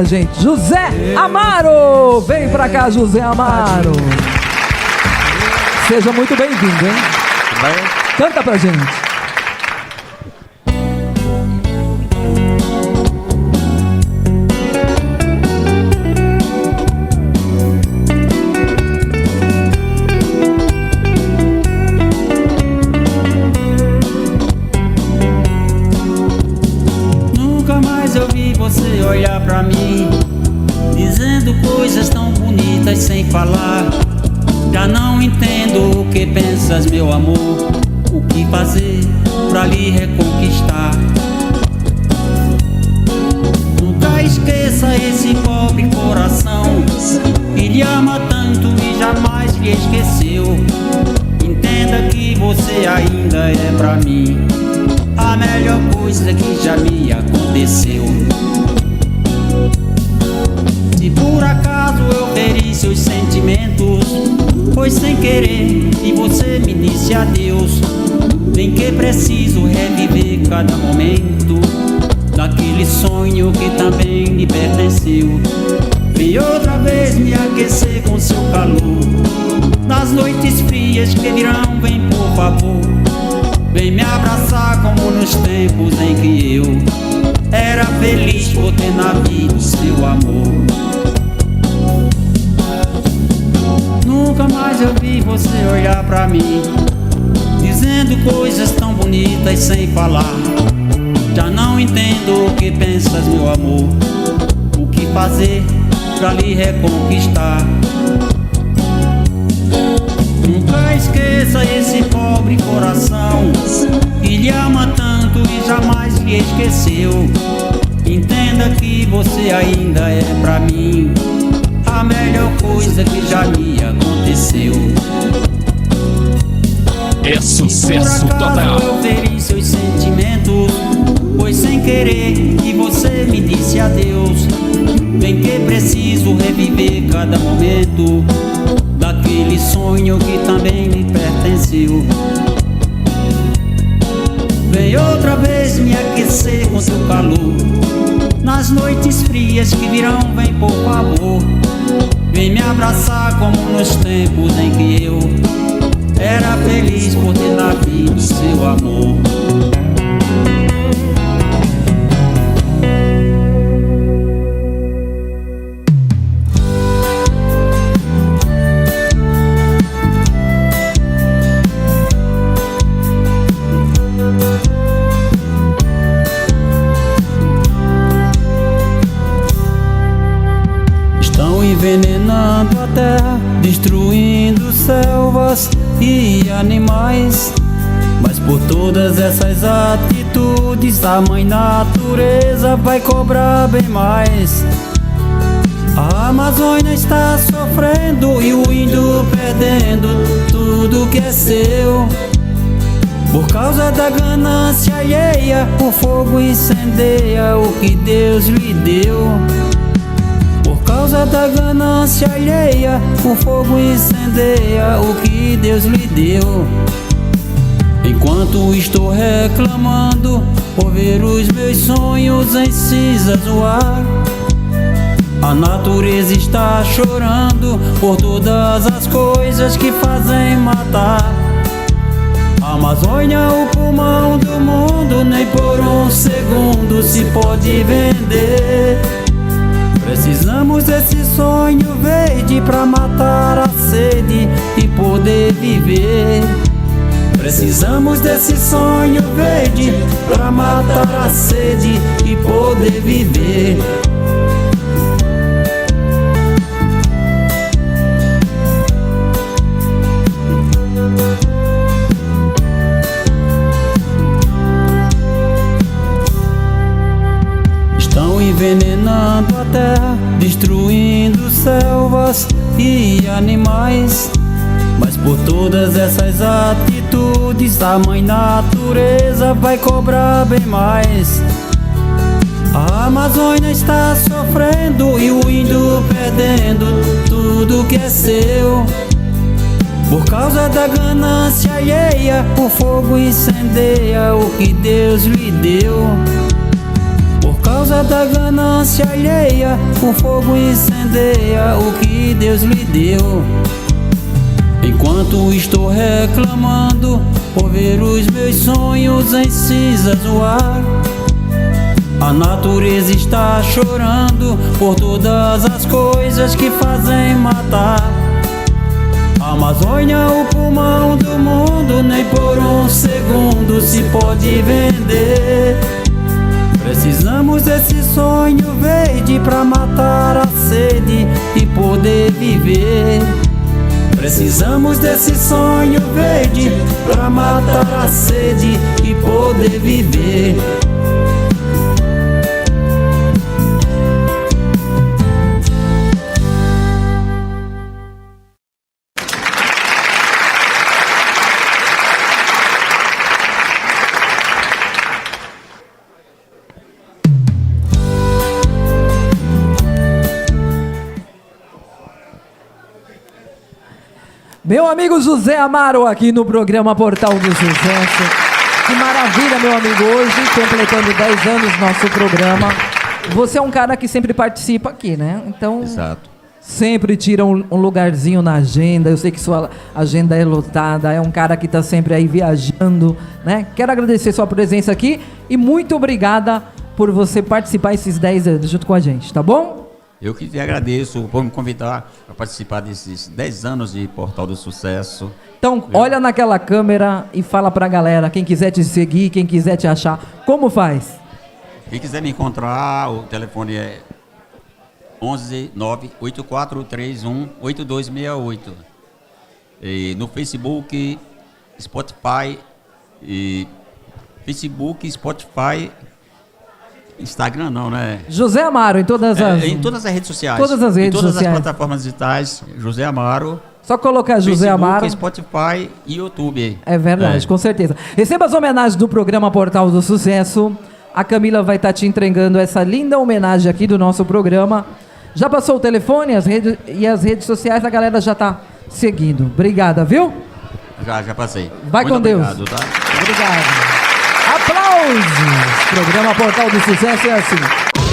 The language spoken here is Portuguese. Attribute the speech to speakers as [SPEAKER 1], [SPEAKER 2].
[SPEAKER 1] Gente, José Amaro, vem pra cá, José Amaro. Seja muito bem-vindo, hein? Canta pra gente.
[SPEAKER 2] Nunca mais eu vi você olhar pra mim, dizendo coisas tão bonitas sem falar. Já não entendo o que pensas, meu amor, o que fazer pra lhe reconquistar. Nunca esqueça esse pobre coração que lhe ama tanto e jamais lhe esqueceu. Entenda que você ainda é pra mim a melhor coisa que já me aconteceu. Se por acaso eu feri seus sentimentos, foi sem querer e você me disse adeus. Bem que preciso reviver cada momento daquele sonho que também lhe pertenceu. Vem outra vez me aquecer com seu calor, nas noites frias que virão, vem por favor. Vem me abraçar como nos tempos em que eu era feliz por ter na vida o seu amor. Nunca mais eu vi você olhar pra mim, dizendo coisas tão bonitas sem falar. Já não entendo o que pensas, meu amor, o que fazer pra lhe reconquistar. Nunca esqueça esse pobre coração que lhe ama tanto e jamais lhe esqueceu. Entenda que você ainda é pra mim a melhor coisa que já me aconteceu.
[SPEAKER 3] É sucesso total.
[SPEAKER 2] Eu feri seus sentimentos, foi sem querer e você me disse adeus. Bem que preciso reviver cada momento daquele sonho que também lhe pertenceu. Vem outra vez me aquecer com seu calor, nas noites frias que virão, vem por favor. Vem me abraçar como nos tempos em que eu era feliz por ter na vida o seu amor. Envenenando a terra, destruindo selvas e animais. Mas por todas essas atitudes, a mãe natureza vai cobrar bem mais. A Amazônia está sofrendo e o índio perdendo tudo que é seu. Por causa da ganância alheia, o fogo incendeia o que Deus lhe deu. Por causa da ganância alheia, o fogo incendeia o que Deus lhe deu. Enquanto estou reclamando por ver os meus sonhos em cinzas voar, a natureza está chorando por todas as coisas que fazem matar. A Amazônia, o pulmão do mundo, nem por um segundo se pode vender. Precisamos desse sonho verde pra matar a sede e poder viver. Precisamos desse sonho verde pra matar a sede e poder viver. Estão envenenando a terra, destruindo selvas e animais. Mas por todas essas atitudes, a mãe natureza vai cobrar bem mais. A Amazônia está sofrendo e o índio perdendo tudo que é seu. Por causa da ganância alheia, o fogo incendeia o que Deus lhe deu. Por causa causa da ganância alheia, o fogo incendeia o que Deus lhe deu. Enquanto estou reclamando por ver os meus sonhos em cinzas voar, a natureza está chorando por todas as coisas que fazem matar. A Amazônia, o pulmão do mundo, nem por um segundo se pode vender. Precisamos desse sonho verde pra matar a sede e poder viver. Precisamos desse sonho verde pra matar a sede e poder viver.
[SPEAKER 1] Meu amigo José Amaro aqui no programa Portal do Sucesso. Que maravilha, meu amigo, hoje completando 10 anos nosso programa. Você é um cara que sempre participa aqui, né? Então,
[SPEAKER 4] exato.
[SPEAKER 1] Sempre tira um lugarzinho na agenda. Eu sei que sua agenda é lotada, é um cara que está sempre aí viajando, né? Quero agradecer sua presença aqui e muito obrigada por você participar esses 10 anos junto com a gente, tá bom?
[SPEAKER 4] Eu que te agradeço por me convidar para participar desses 10 anos de Portal do Sucesso.
[SPEAKER 1] Então, olha naquela câmera e fala pra galera, quem quiser te seguir, quem quiser te achar, como faz?
[SPEAKER 4] Quem quiser me encontrar, o telefone é 11 98431 8268. E no Facebook, Spotify, Instagram não, né?
[SPEAKER 1] José Amaro, em todas as...
[SPEAKER 4] em todas as redes sociais.
[SPEAKER 1] Todas as redes sociais.
[SPEAKER 4] Em todas as plataformas digitais, José Amaro.
[SPEAKER 1] Só colocar José
[SPEAKER 4] Facebook,
[SPEAKER 1] Amaro.
[SPEAKER 4] Spotify e YouTube.
[SPEAKER 1] É verdade, com certeza. Receba as homenagens do programa Portal do Sucesso. A Camila vai estar te entregando essa linda homenagem aqui do nosso programa. Já passou o telefone as redes sociais, a galera já está seguindo. Obrigada, viu?
[SPEAKER 4] Já passei.
[SPEAKER 1] Vai
[SPEAKER 4] muito
[SPEAKER 1] com Deus.
[SPEAKER 4] Obrigado, tá?
[SPEAKER 1] Obrigado. Aplausos! Programa Portal do Sucesso é assim.